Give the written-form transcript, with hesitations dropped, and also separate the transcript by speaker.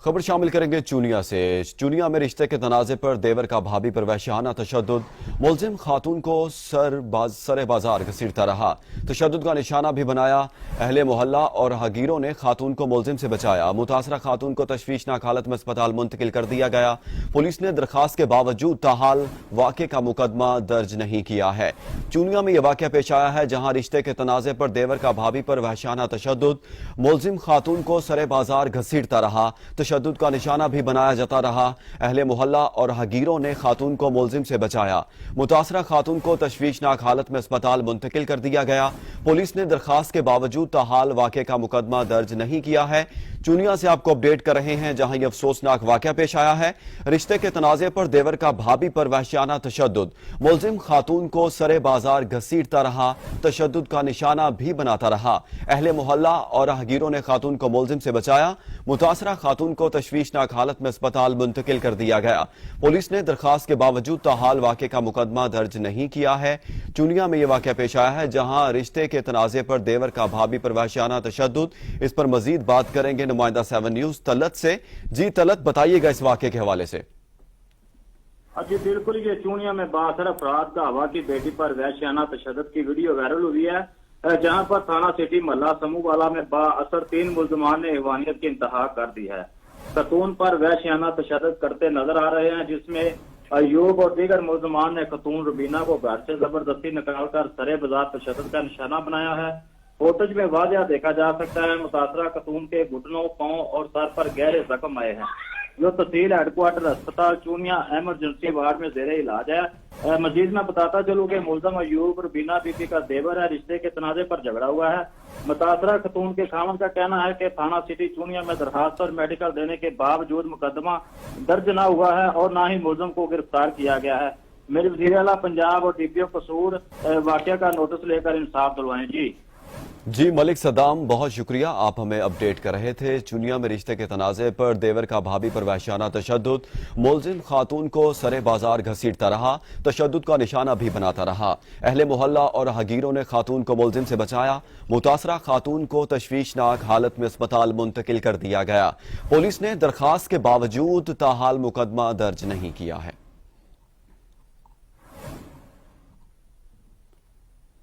Speaker 1: خبر شامل کریں گے چونیا سے۔ چونیا میں رشتے کے تنازع پر دیور کا بھابھی پر وحشیانہ تشدد، ملزم خاتون کو سر بازار گھسیٹتا رہا، تشدد کا نشانہ بھی بنایا۔ اہل محلہ اور راہگیروں نے خاتون کو ملزم سے بچایا، متاثرہ خاتون کو تشویشناک حالت میں اسپتال منتقل کر دیا گیا۔ پولیس نے درخواست کے باوجود تاحال واقعے کا مقدمہ درج نہیں کیا ہے۔ چونیا میں یہ واقعہ پیش آیا ہے جہاں رشتے کے تنازع پر دیور کا بھابھی پر وحشیانہ تشدد، ملزم خاتون کو سر بازار گھسیٹتا رہا، تشدد کا نشانہ بھی بنایا جاتا رہا۔ اہل محلہ اور راہگیروں نے خاتون کو ملزم سے بچایا، متاثرہ خاتون کو تشویشناک حالت میں اسپتال منتقل کر دیا گیا۔ پولیس نے درخواست کے باوجود تاحال واقعے کا مقدمہ درج نہیں کیا ہے۔ چونیا سے آپ کو اپڈیٹ کر رہے ہیں جہاں یہ افسوسناک واقعہ پیش آیا ہے۔ رشتے کے تنازع پر دیور کا بھابھی پر وحشیانہ تشدد، ملزم خاتون کو سر بازار گھسیٹتا رہا، تشدد کا نشانہ بھی بناتا رہا۔ اہل محلہ اور راہگیروں نے خاتون کو ملزم سے بچایا، متاثرہ خاتون کو تشویشناک حالت میں اسپتال منتقل کر دیا گیا۔ پولیس نے درخواست کے باوجود تاحال واقعے کا مقدمہ درج نہیں کیا ہے۔ چونیا میں یہ واقعہ پیش آیا ہے جہاں رشتے کے تنازع پر دیور کا بھابھی پر وحشیانہ تشدد۔ اس پر مزید بات کریں گے نمائندہ 7 نیوز طلعت سے۔ جی طلعت، بتائیے گا اس واقعے کے حوالے سے۔
Speaker 2: جی بالکل، یہ چونیا میں بااثر افراد کا ہوا کی بیٹی پر وحشیانہ تشدد کی ویڈیو وائرل ہوئی ہے، جہاں پر تھانہ سٹی محلہ سمو والا میں بااثر 3 ملزمان نے حیوانیت کی انتہا کر دی ہے۔ خاتون پر وحشیانہ تشدد کرتے نظر آ رہے ہیں، جس میں ایوب اور دیگر ملزمان نے خاتون ربینہ کو گھر سے زبردستی نکال کر سرے بازار تشدد کا نشانہ بنایا ہے۔ فوٹیج میں واضح دیکھا جا سکتا ہے متاثرہ خاتون کے گھٹنوں، پاؤں اور سر پر گہرے زخم آئے ہیں، جو تحصیل ہیڈ کوارٹر اسپتال چونیا ایمرجنسی وارڈ میں زیر علاج ہے۔ مزید میں بتاتا چلوں کہ ملزم ایوب ربینہ بی بی کا دیور ہے، رشتے کے تنازع پر جھگڑا ہوا ہے۔ متاثرہ خاتون کے خاوند کا کہنا ہے کہ تھانہ سٹی چونیا میں درخواست اور میڈیکل دینے کے باوجود مقدمہ درج نہ ہوا ہے اور نہ ہی ملزم کو گرفتار کیا گیا ہے۔ میرے وزیر اعلیٰ پنجاب اور ڈی پی او قصور واقعہ کا نوٹس لے کر انصاف دلوائیں۔
Speaker 1: جی ملک صدام، بہت شکریہ، آپ ہمیں اپڈیٹ کر رہے تھے۔ چونیا میں رشتے کے تنازع پر دیور کا بھابھی پر وحشیانہ تشدد، ملزم خاتون کو سر بازار گھسیٹتا رہا، تشدد کا نشانہ بھی بناتا رہا۔ اہل محلہ اور راہگیروں نے خاتون کو ملزم سے بچایا، متاثرہ خاتون کو تشویشناک حالت میں اسپتال منتقل کر دیا گیا۔ پولیس نے درخواست کے باوجود تاحال مقدمہ درج نہیں کیا ہے۔